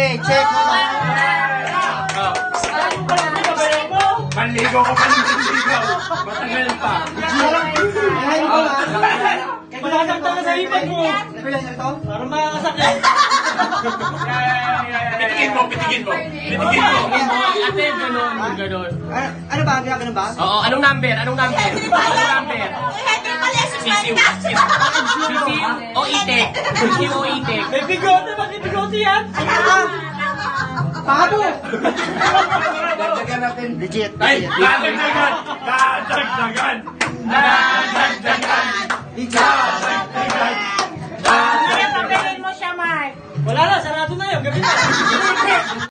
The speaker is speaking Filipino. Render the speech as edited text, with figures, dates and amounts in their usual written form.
Okay, check mo na. Manligaw ka pa ng manligaw. Matagal pa. Ayahin ko na. Masasaktan ka sa ipad mo. Nabilan niyo ito? Parang makakasakit. Pitigin mo, pitigin mo. Pitigin mo. Ate, ganun. Ano ba? Ganun ba? Oo, anong number? Anong number? Sisiw. Sisiw o itik? Sisiw o itik? May bigote, bakit bigote yan? Pabo! Dagdagan natin. Legit. Ay, dadagdagan. Dadagdagan. Dadagdagan. Legit. Dadagdagan. Kaya papelin mo siya, Mark. Wala na, sarado na yun. Gabi na.